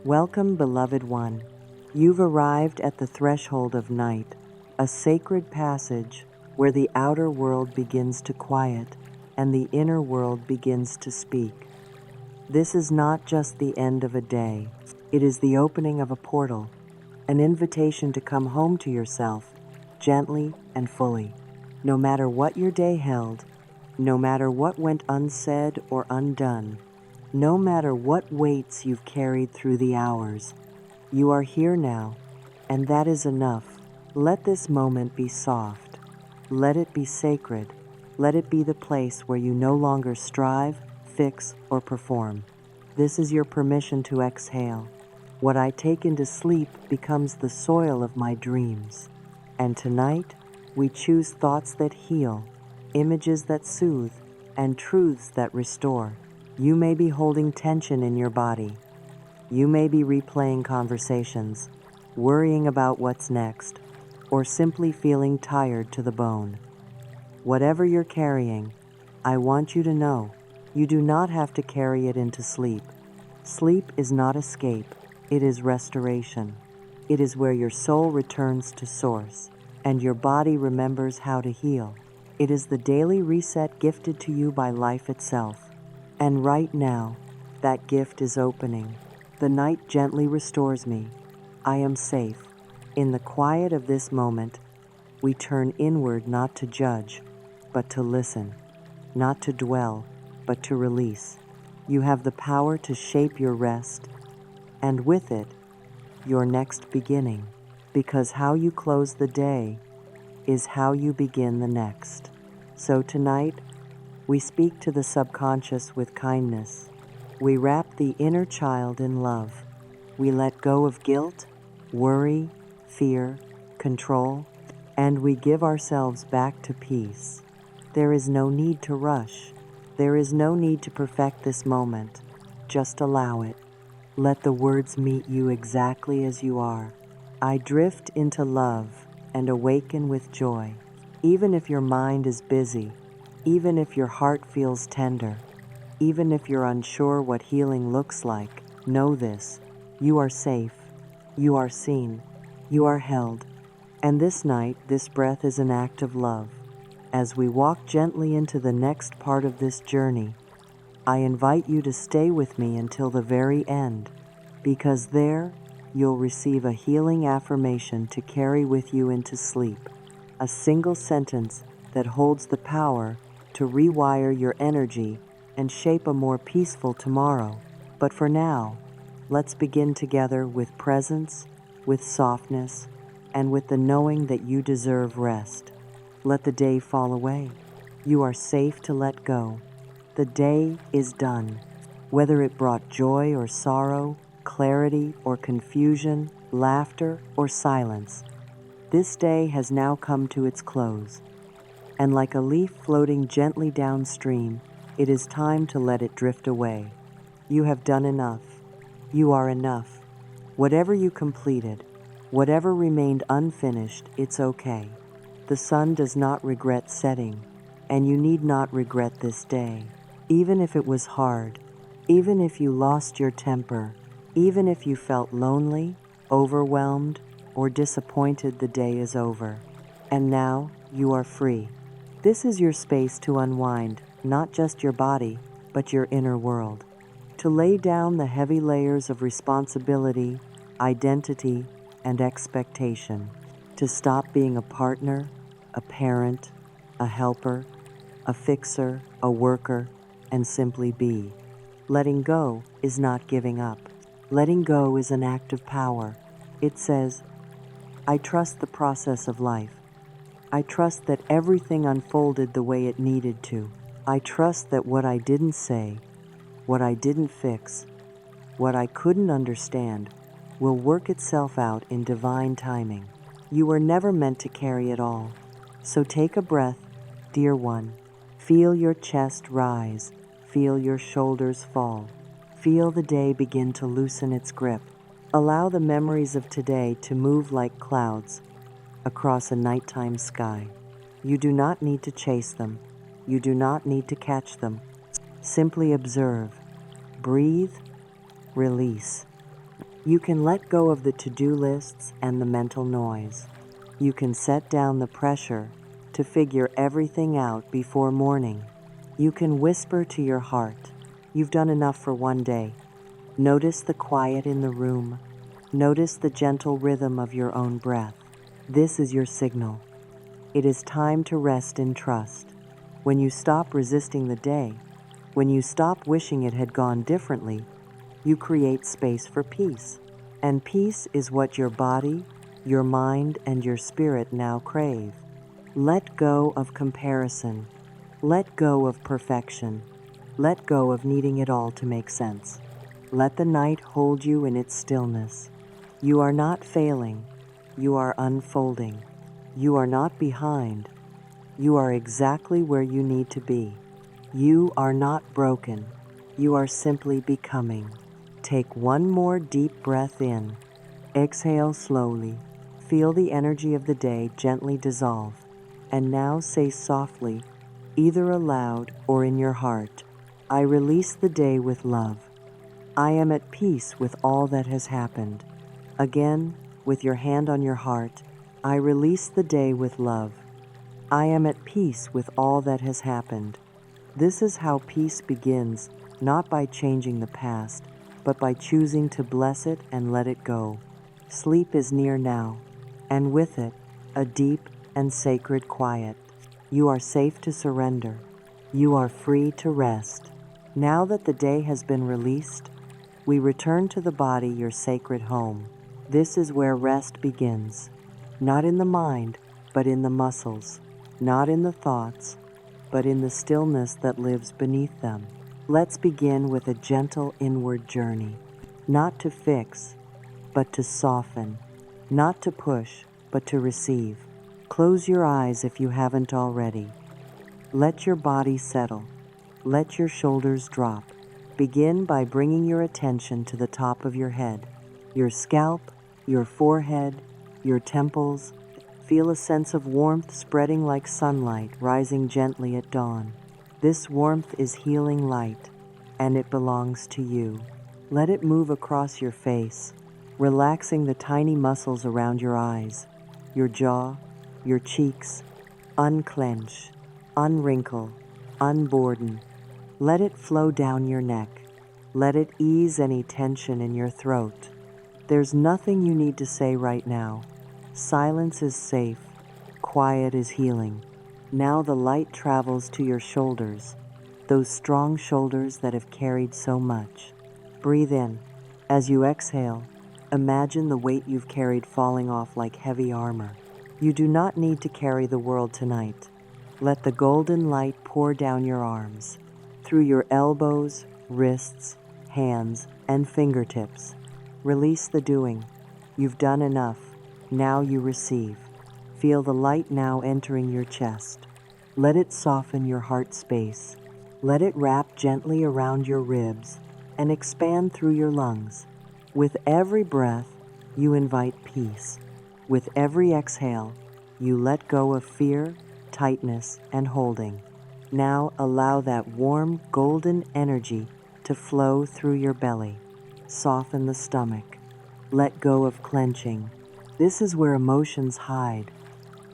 Welcome, beloved one. You've arrived at the threshold of night, a sacred passage where the outer world begins to quiet and the inner world begins to speak. This is not just the end of a day, it is the opening of a portal, an invitation to come home to yourself, gently and fully. No matter what your day held, no matter what went unsaid or undone, no matter what weights you've carried through the hours, you are here now, and that is enough. Let this moment be soft. Let it be sacred. Let it be the place where you no longer strive, fix, or perform. This is your permission to exhale. What I take into sleep becomes the soil of my dreams. And tonight, we choose thoughts that heal, images that soothe, and truths that restore. You may be holding tension in your body. You may be replaying conversations, worrying about what's next, or simply feeling tired to the bone. Whatever you're carrying, I want you to know you do not have to carry it into sleep. Sleep is not escape, it is restoration. It is where your soul returns to source, and your body remembers how to heal. It is the daily reset gifted to you by life itself. And right now, that gift is opening. The night gently restores me. I am safe. In the quiet of this moment, we turn inward not to judge, but to listen. Not to dwell, but to release. You have the power to shape your rest, and with it, your next beginning. Because how you close the day is how you begin the next. So tonight, we speak to the subconscious with kindness. We wrap the inner child in love. We let go of guilt, worry, fear, control, and we give ourselves back to peace. There is no need to rush. There is no need to perfect this moment. Just allow it. Let the words meet you exactly as you are. I drift into love and awaken with joy. Even if your mind is busy, even if your heart feels tender, even if you're unsure what healing looks like, know this: you are safe, you are seen, you are held. And this night, this breath is an act of love. As we walk gently into the next part of this journey, I invite you to stay with me until the very end, because there you'll receive a healing affirmation to carry with you into sleep. A single sentence that holds the power to rewire your energy and shape a more peaceful tomorrow. But for now, let's begin together with presence, with softness, and with the knowing that you deserve rest. Let the day fall away. You are safe to let go. The day is done. Whether it brought joy or sorrow, clarity or confusion, laughter or silence, this day has now come to its close. And like a leaf floating gently downstream, it is time to let it drift away. You have done enough. You are enough. Whatever you completed, whatever remained unfinished, it's okay. The sun does not regret setting, and you need not regret this day. Even if it was hard, even if you lost your temper, even if you felt lonely, overwhelmed, or disappointed, the day is over. And now you are free. This is your space to unwind, not just your body, but your inner world. To lay down the heavy layers of responsibility, identity, and expectation. To stop being a partner, a parent, a helper, a fixer, a worker, and simply be. Letting go is not giving up. Letting go is an act of power. It says, I trust the process of life. I trust that everything unfolded the way it needed to. I trust that what I didn't say, what I didn't fix, what I couldn't understand, will work itself out in divine timing. You were never meant to carry it all. So take a breath, dear one. Feel your chest rise. Feel your shoulders fall. Feel the day begin to loosen its grip. Allow the memories of today to move like clouds across a nighttime sky. You do not need to chase them. You do not need to catch them. Simply observe, breathe, release. You can let go of the to-do lists and the mental noise. You can set down the pressure to figure everything out before morning. You can whisper to your heart, "You've done enough for one day." Notice the quiet in the room. Notice the gentle rhythm of your own breath. This is your signal. It is time to rest in trust. When you stop resisting the day, when you stop wishing it had gone differently, you create space for peace. And peace is what your body, your mind, and your spirit now crave. Let go of comparison. Let go of perfection. Let go of needing it all to make sense. Let the night hold you in its stillness. You are not failing. You are unfolding. You are not behind. You are exactly where you need to be. You are not broken. You are simply becoming. Take one more deep breath in. Exhale slowly. Feel the energy of the day gently dissolve. And now say softly, either aloud or in your heart, "I release the day with love. I am at peace with all that has happened." Again, with your hand on your heart, "I release the day with love. I am at peace with all that has happened." This is how peace begins, not by changing the past, but by choosing to bless it and let it go. Sleep is near now, and with it, a deep and sacred quiet. You are safe to surrender. You are free to rest. Now that the day has been released, we return to the body, your sacred home. This is where rest begins, not in the mind, but in the muscles, not in the thoughts, but in the stillness that lives beneath them. Let's begin with a gentle inward journey, not to fix, but to soften, not to push, but to receive. Close your eyes if you haven't already. Let your body settle. Let your shoulders drop. Begin by bringing your attention to the top of your head, your scalp, your forehead, your temples. Feel a sense of warmth spreading like sunlight rising gently at dawn. This warmth is healing light, and it belongs to you. Let it move across your face, relaxing the tiny muscles around your eyes, your jaw, your cheeks. Unclench, unwrinkle, unburden. Let it flow down your neck. Let it ease any tension in your throat. There's nothing you need to say right now. Silence is safe. Quiet is healing. Now the light travels to your shoulders, those strong shoulders that have carried so much. Breathe in. As you exhale, imagine the weight you've carried falling off like heavy armor. You do not need to carry the world tonight. Let the golden light pour down your arms, through your elbows, wrists, hands, and fingertips. Release the doing. You've done enough. Now you receive. Feel the light now entering your chest. Let it soften your heart space. Let it wrap gently around your ribs and expand through your lungs. With every breath, you invite peace. With every exhale, you let go of fear, tightness, and holding. Now allow that warm, golden energy to flow through your belly. Soften the stomach. Let go of clenching. This is where emotions hide.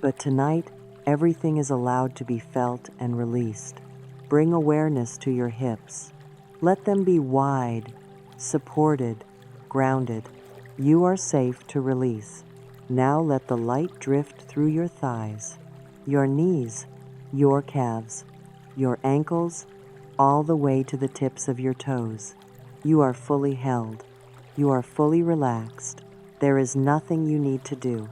But tonight, everything is allowed to be felt and released. Bring awareness to your hips. Let them be wide, supported, grounded. You are safe to release. Now let the light drift through your thighs, your knees, your calves, your ankles, all the way to the tips of your toes. You are fully held. You are fully relaxed. There is nothing you need to do,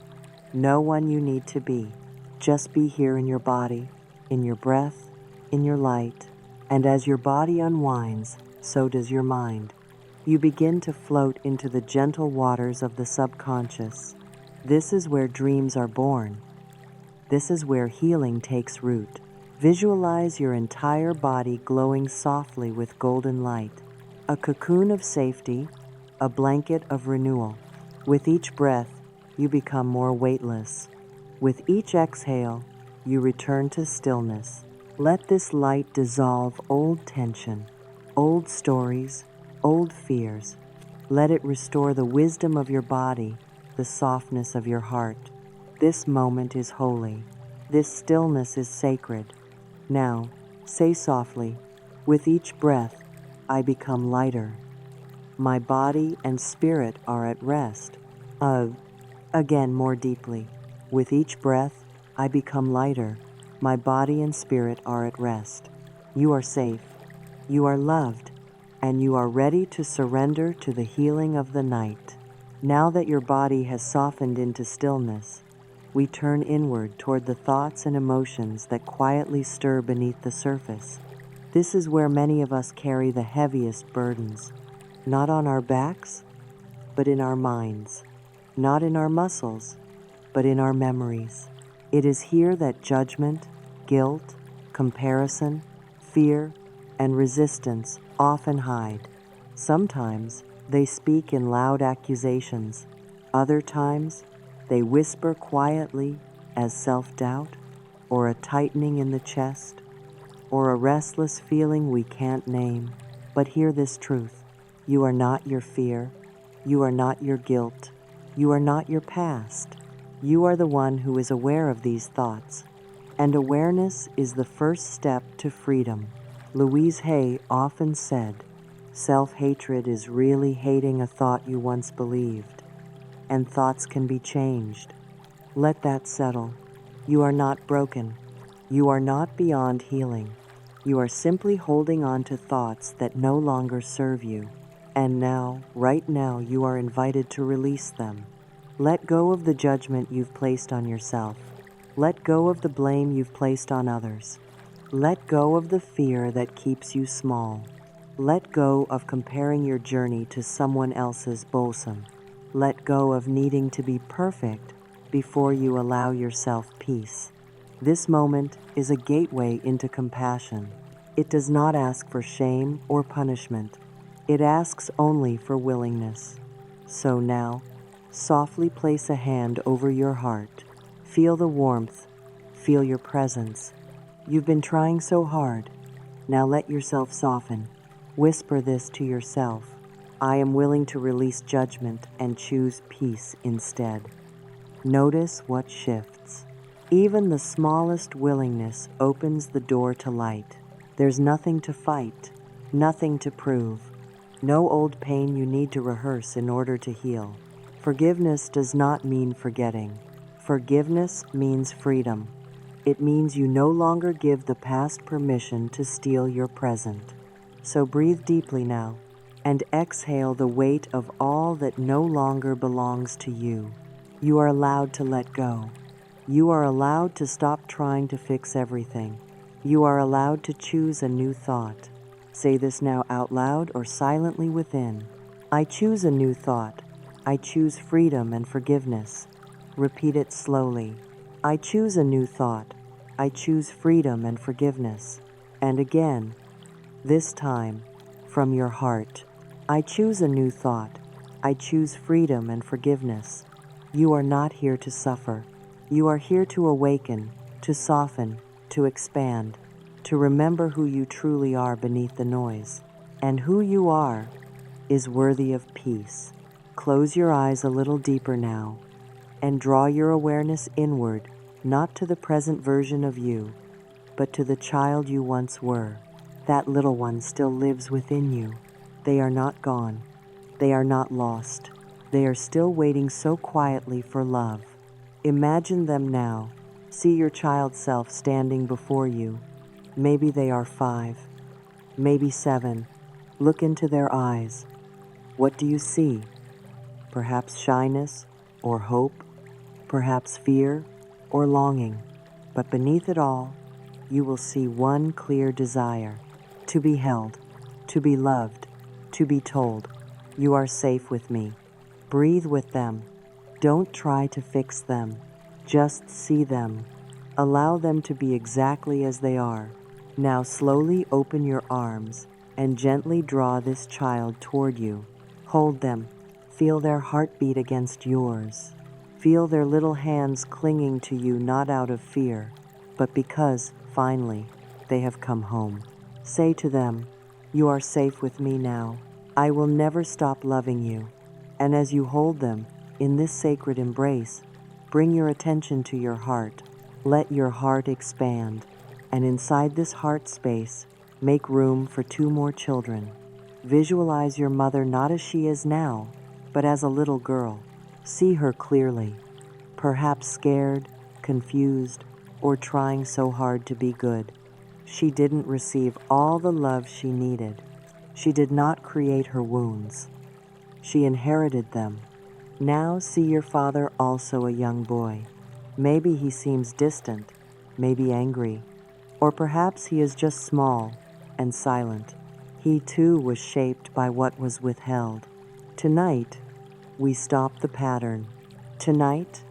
no one you need to be. Just be here in your body, in your breath, in your light. And as your body unwinds, so does your mind. You begin to float into the gentle waters of the subconscious. This is where dreams are born. This is where healing takes root. Visualize your entire body glowing softly with golden light, a cocoon of safety, a blanket of renewal. With each breath, you become more weightless. With each exhale, you return to stillness. Let this light dissolve old tension, old stories, old fears. Let it restore the wisdom of your body, the softness of your heart. This moment is holy. This stillness is sacred. Now, say softly, with each breath, I become lighter. My body and spirit are at rest. Again, more deeply. With each breath, I become lighter. My body and spirit are at rest. You are safe. You are loved. And you are ready to surrender to the healing of the night. Now that your body has softened into stillness, we turn inward toward the thoughts and emotions that quietly stir beneath the surface. This is where many of us carry the heaviest burdens, not on our backs, but in our minds, not in our muscles, but in our memories. It is here that judgment, guilt, comparison, fear, and resistance often hide. Sometimes they speak in loud accusations. Other times they whisper quietly as self-doubt, or a tightening in the chest, or a restless feeling we can't name. But hear this truth. You are not your fear. You are not your guilt. You are not your past. You are the one who is aware of these thoughts. And awareness is the first step to freedom. Louise Hay often said, self-hatred is really hating a thought you once believed. And thoughts can be changed. Let that settle. You are not broken. You are not beyond healing. You are simply holding on to thoughts that no longer serve you. And now, right now, you are invited to release them. Let go of the judgment you've placed on yourself. Let go of the blame you've placed on others. Let go of the fear that keeps you small. Let go of comparing your journey to someone else's bosom. Let go of needing to be perfect before you allow yourself peace. This moment is a gateway into compassion. It does not ask for shame or punishment. It asks only for willingness. So now, softly place a hand over your heart. Feel the warmth. Feel your presence. You've been trying so hard. Now let yourself soften. Whisper this to yourself. I am willing to release judgment and choose peace instead. Notice what shifts. Even the smallest willingness opens the door to light. There's nothing to fight, nothing to prove, no old pain you need to rehearse in order to heal. Forgiveness does not mean forgetting. Forgiveness means freedom. It means you no longer give the past permission to steal your present. So breathe deeply now and exhale the weight of all that no longer belongs to you. You are allowed to let go. You are allowed to stop trying to fix everything. You are allowed to choose a new thought. Say this now out loud or silently within. I choose a new thought. I choose freedom and forgiveness. Repeat it slowly. I choose a new thought. I choose freedom and forgiveness. And again, this time, from your heart. I choose a new thought. I choose freedom and forgiveness. You are not here to suffer. You are here to awaken, to soften, to expand, to remember who you truly are beneath the noise. And who you are is worthy of peace. Close your eyes a little deeper now and draw your awareness inward, not to the present version of you, but to the child you once were. That little one still lives within you. They are not gone. They are not lost. They are still waiting so quietly for love. Imagine them now. See your child self standing before you. Maybe they are 5, maybe 7. Look into their eyes. What do you see? Perhaps shyness or hope, perhaps fear or longing. But beneath it all, you will see one clear desire: to be held, to be loved, to be told, you are safe with me. Breathe with them. Don't try to fix them. Just see them. Allow them to be exactly as they are. Now slowly open your arms and gently draw this child toward you. Hold them. Feel their heartbeat against yours. Feel their little hands clinging to you, not out of fear, but because, finally, they have come home. Say to them, you are safe with me now. I will never stop loving you. And as you hold them in this sacred embrace, bring your attention to your heart. Let your heart expand. And inside this heart space, make room for 2 more children. Visualize your mother not as she is now, but as a little girl. See her clearly, perhaps scared, confused, or trying so hard to be good. She didn't receive all the love she needed. She did not create her wounds. She inherited them. Now see your father also a young boy. Maybe he seems distant, maybe angry, or perhaps he is just small and silent. He too was shaped by what was withheld. Tonight, we stop the pattern. Tonight,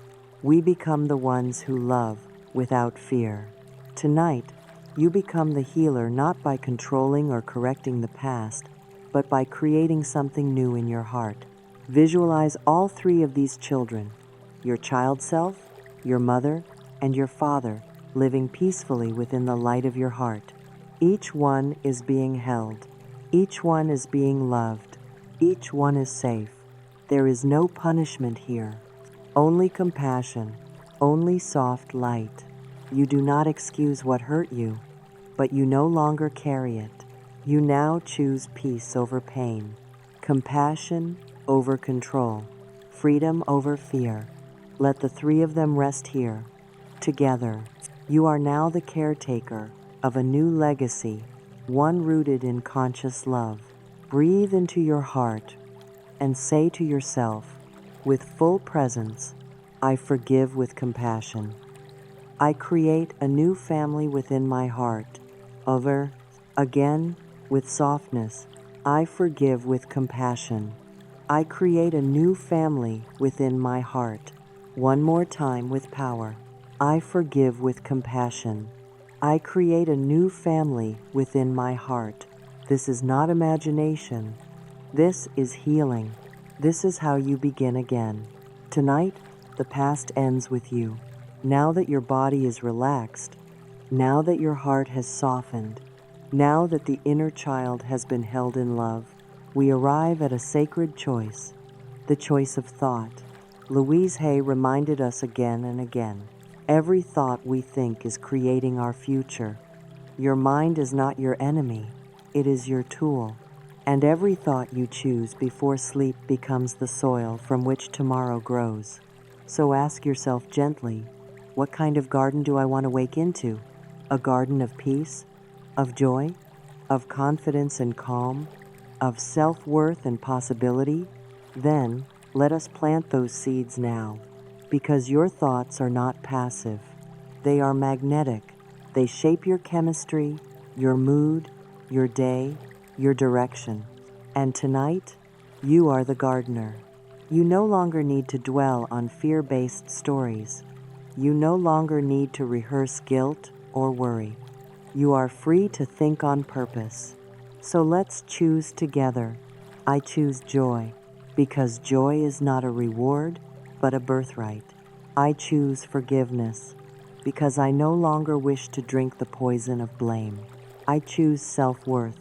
we become the ones who love without fear. Tonight, you become the healer not by controlling or correcting the past, but by creating something new in your heart. Visualize all 3 of these children, your child self, your mother, and your father, living peacefully within the light of your heart. Each one is being held. Each one is being loved. Each one is safe. There is no punishment here, only compassion, only soft light. You do not excuse what hurt you, but you no longer carry it. You now choose peace over pain, compassion over control, freedom over fear. Let the 3 of them rest here. Together, you are now the caretaker of a new legacy, one rooted in conscious love. Breathe into your heart and say to yourself, with full presence, I forgive with compassion. I create a new family within my heart. Over, again, with softness, I forgive with compassion. I create a new family within my heart. One more time with power. I forgive with compassion. I create a new family within my heart. This is not imagination. This is healing. This is how you begin again. Tonight, the past ends with you. Now that your body is relaxed, now that your heart has softened, now that the inner child has been held in love, we arrive at a sacred choice, the choice of thought. Louise Hay reminded us again and again, every thought we think is creating our future. Your mind is not your enemy, it is your tool. And every thought you choose before sleep becomes the soil from which tomorrow grows. So ask yourself gently, what kind of garden do I want to wake into? A garden of peace, of joy, of confidence and calm, of self-worth and possibility? Then, let us plant those seeds now, because your thoughts are not passive. They are magnetic. They shape your chemistry, your mood, your day, your direction. And tonight, you are the gardener. You no longer need to dwell on fear-based stories. You no longer need to rehearse guilt or worry. You are free to think on purpose. So let's choose together. I choose joy, because joy is not a reward, but a birthright. I choose forgiveness, because I no longer wish to drink the poison of blame. I choose self-worth,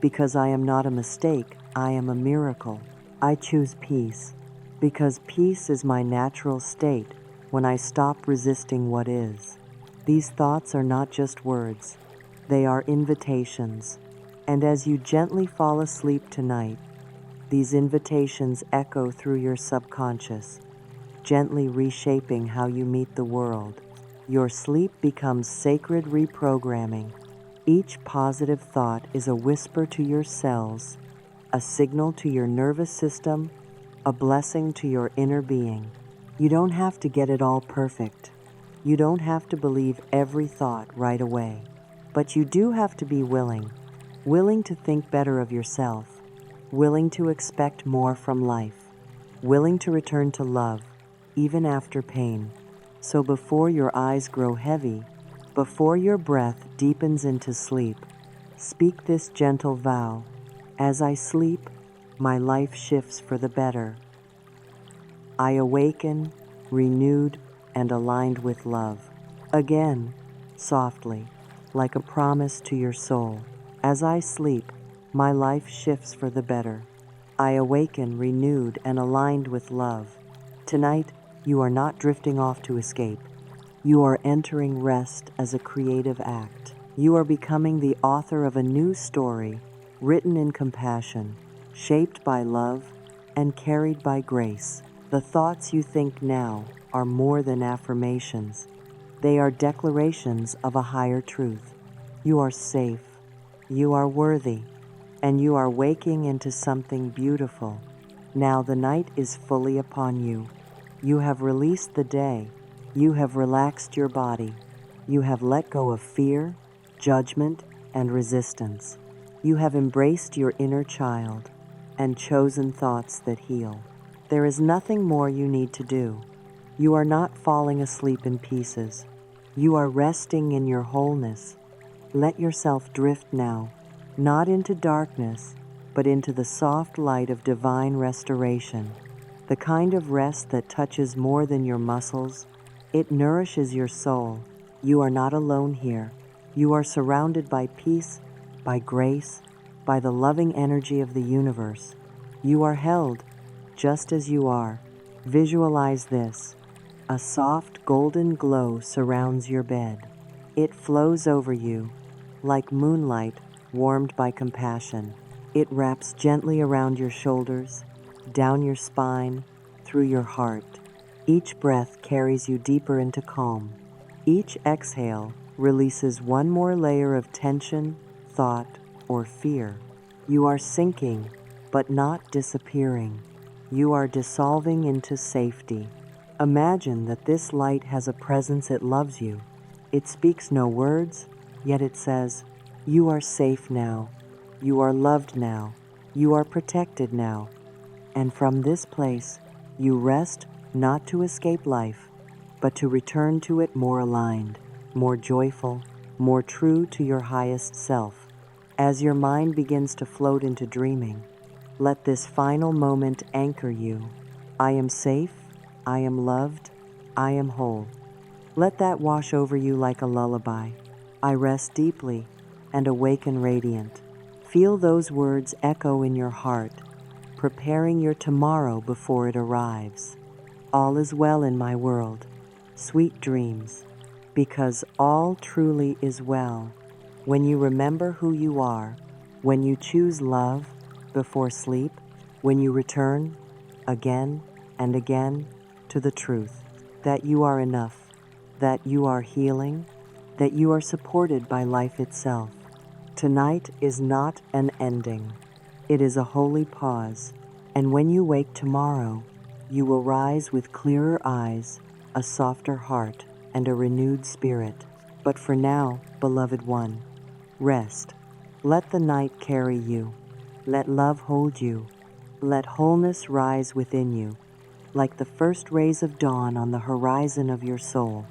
because I am not a mistake, I am a miracle. I choose peace, because peace is my natural state when I stop resisting what is. These thoughts are not just words, they are invitations. And as you gently fall asleep tonight, these invitations echo through your subconscious, gently reshaping how you meet the world. Your sleep becomes sacred reprogramming. Each positive thought is a whisper to your cells, a signal to your nervous system, a blessing to your inner being. You don't have to get it all perfect. You don't have to believe every thought right away. But you do have to be willing to think better of yourself, willing to expect more from life, willing to return to love, even after pain. So before your eyes grow heavy, before your breath deepens into sleep, speak this gentle vow. As I sleep, my life shifts for the better. I awaken, renewed and aligned with love. Again, softly, like a promise to your soul. As I sleep, my life shifts for the better. I awaken renewed and aligned with love. Tonight, you are not drifting off to escape. You are entering rest as a creative act. You are becoming the author of a new story, written in compassion, shaped by love, and carried by grace. The thoughts you think now are more than affirmations. They are declarations of a higher truth. You are safe, you are worthy, and you are waking into something beautiful. Now the night is fully upon you. You have released the day. You have relaxed your body. You have let go of fear, judgment, and resistance. You have embraced your inner child and chosen thoughts that heal. There is nothing more you need to do. You are not falling asleep in pieces. You are resting in your wholeness. Let yourself drift now, not into darkness, but into the soft light of divine restoration. The kind of rest that touches more than your muscles. It nourishes your soul. You are not alone here. You are surrounded by peace, by grace, by the loving energy of the universe. You are held just as you are. Visualize this. A soft golden glow surrounds your bed. It flows over you like moonlight warmed by compassion. It wraps gently around your shoulders, down your spine, through your heart. Each breath carries you deeper into calm. Each exhale releases one more layer of tension, thought, or fear. You are sinking, but not disappearing. You are dissolving into safety. Imagine that this light has a presence. It loves you. It speaks no words, yet it says, "You are safe now. You are loved now. You are protected now." And from this place, you rest not to escape life, but to return to it more aligned, more joyful, more true to your highest self. As your mind begins to float into dreaming, let this final moment anchor you. I am safe, I am loved, I am whole. Let that wash over you like a lullaby. I rest deeply and awaken radiant. Feel those words echo in your heart, preparing your tomorrow before it arrives. All is well in my world. Sweet dreams, because all truly is well. When you remember who you are, when you choose love before sleep, when you return again and again to the truth that you are enough, that you are healing, that you are supported by life itself. Tonight is not an ending. It is a holy pause, and when you wake tomorrow, you will rise with clearer eyes, a softer heart, and a renewed spirit. But for now, beloved one, rest. Let the night carry you. Let love hold you. Let wholeness rise within you, like the first rays of dawn on the horizon of your soul.